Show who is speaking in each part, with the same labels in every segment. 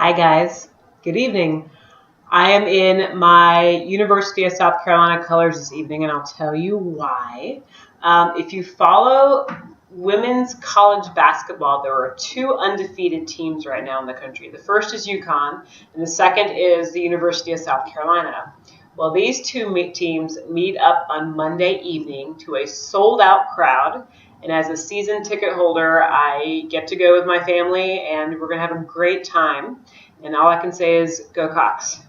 Speaker 1: Hi guys, good evening. I am in my University of South Carolina colors this evening and I'll tell you why. If you follow women's college basketball, there are two undefeated teams right now in the country. The first is UConn and the second is the University of South Carolina. Well, these two teams meet up on Monday evening to a sold-out crowd. And as a season ticket holder, I get to go with my family, and we're going to have a great time. And all I can say is, go Cox.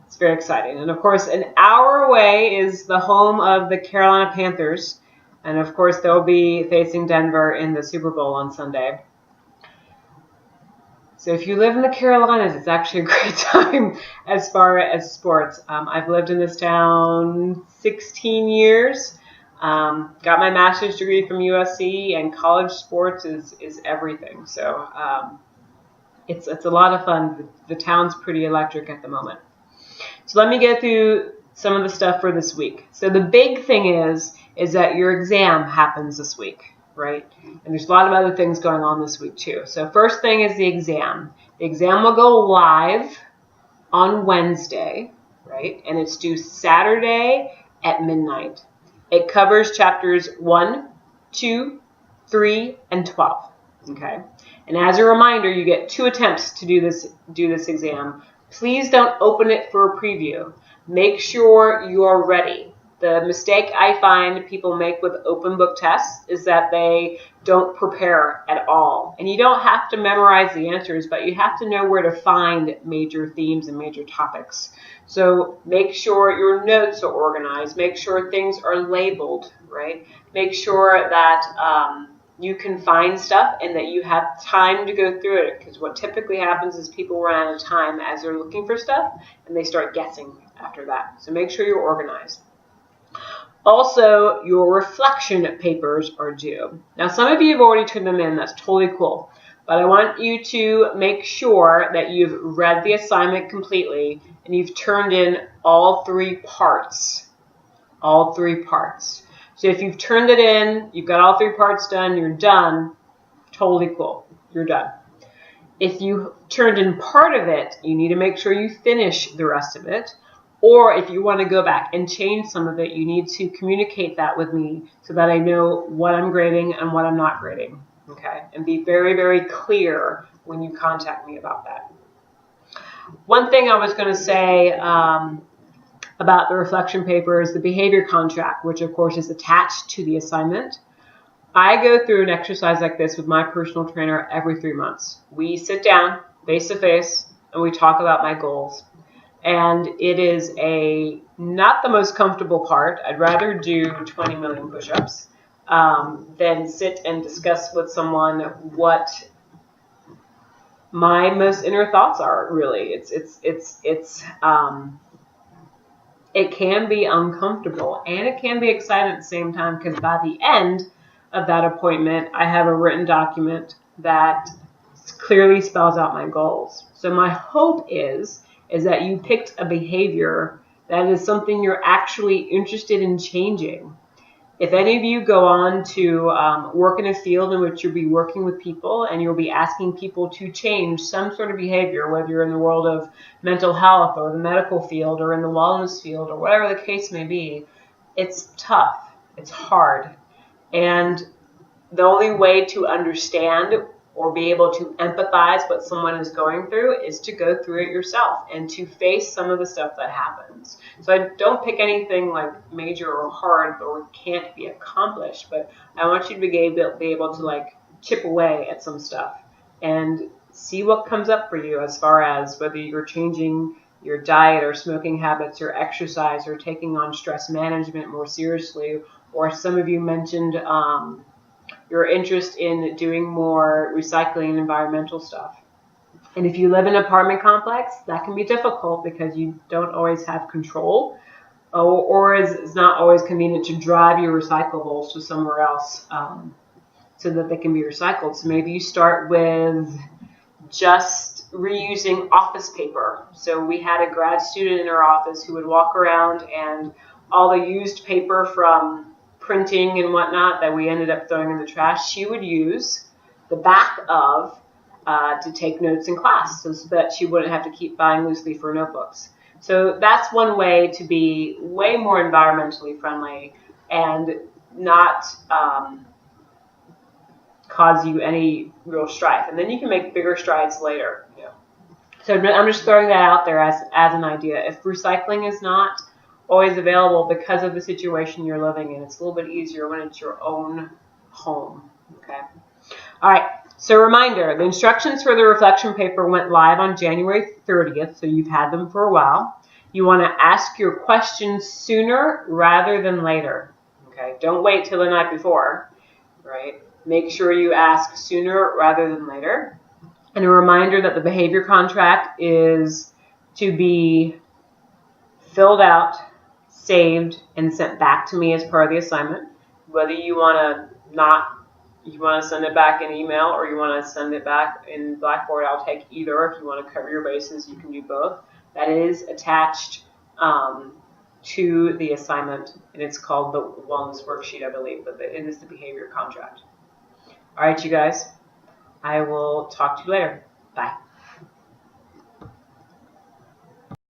Speaker 1: It's very exciting. And, of course, an hour away is the home of the Carolina Panthers. And, of course, they'll be facing Denver in the Super Bowl on Sunday. So if you live in the Carolinas, it's actually a great time as far as sports. I've lived in this town 16 years. Got my master's degree from USC, and college sports is everything. So it's a lot of fun. The town's pretty electric at the moment. So let me get through some of the stuff for this week. So the big thing is that your exam happens this week, right? And there's a lot of other things going on this week too. So first thing is the exam. The exam will go live on Wednesday, right? And it's due Saturday at midnight. It covers chapters 1, 2, 3, and 12, okay? And as a reminder, you get 2 attempts to do this exam. Please don't open it for a preview. Make sure you are ready. The mistake I find people make with open book tests is that they don't prepare at all. And you don't have to memorize the answers, but you have to know where to find major themes and major topics. So make sure your notes are organized. Make sure things are labeled, right? Make sure that you can find stuff and that you have time to go through it. Because what typically happens is people run out of time as they're looking for stuff and they start guessing after that. So make sure you're organized. Also, your reflection papers are due. Now, some of you have already turned them in. That's totally cool. But I want you to make sure that you've read the assignment completely and you've turned in all 3 parts. All 3 parts. So if you've turned it in, you've got all 3 parts done, you're done, totally cool. You're done. If you turned in part of it, you need to make sure you finish the rest of it. Or if you want to go back and change some of it, you need to communicate that with me so that I know what I'm grading and what I'm not grading. Okay? And be very, very clear when you contact me about that. One thing I was going to say about the reflection paper is the behavior contract, which of course is attached to the assignment. I go through an exercise like this with my personal trainer every 3 months. We sit down face to face and we talk about my goals. And it is not the most comfortable part. I'd rather do 20 million push-ups than sit and discuss with someone what my most inner thoughts are. Really, it can be uncomfortable and it can be exciting at the same time, because by the end of that appointment, I have a written document that clearly spells out my goals. So my hope is that you picked a behavior that is something you're actually interested in changing. If any of you go on to work in a field in which you'll be working with people and you'll be asking people to change some sort of behavior, whether you're in the world of mental health or the medical field or in the wellness field or whatever the case may be, it's tough. It's hard. And the only way to understand or be able to empathize what someone is going through is to go through it yourself and to face some of the stuff that happens. So I don't pick anything like major or hard or can't be accomplished, but I want you to be able to like chip away at some stuff and see what comes up for you as far as whether you're changing your diet or smoking habits or exercise or taking on stress management more seriously, or some of you mentioned your interest in doing more recycling and environmental stuff. And if you live in an apartment complex, that can be difficult because you don't always have control, or it's not always convenient to drive your recyclables to somewhere else so that they can be recycled. So maybe you start with just reusing office paper. So we had a grad student in our office who would walk around and all the used paper from printing and whatnot that we ended up throwing in the trash, she would use the back of to take notes in class so that she wouldn't have to keep buying loose leaf or notebooks. So that's one way to be way more environmentally friendly and not cause you any real strife. And then you can make bigger strides later. Yeah. So I'm just throwing that out there as an idea. If recycling is not always available because of the situation you're living in, it's a little bit easier when it's your own home. Okay. All right. So reminder, the instructions for the reflection paper went live on January 30th, so you've had them for a while. You want to ask your questions sooner rather than later. Okay. Don't wait till the night before, right? Make sure you ask sooner rather than later. And a reminder that the behavior contract is to be filled out, saved, and sent back to me as part of the assignment. Whether you want to send it back in email or you want to send it back in Blackboard, I'll take either. If you want to cover your bases, you can do both. That is attached to the assignment, and it's called the wellness worksheet, I believe, but it is the behavior contract. All right, you guys. I will talk to you later. Bye.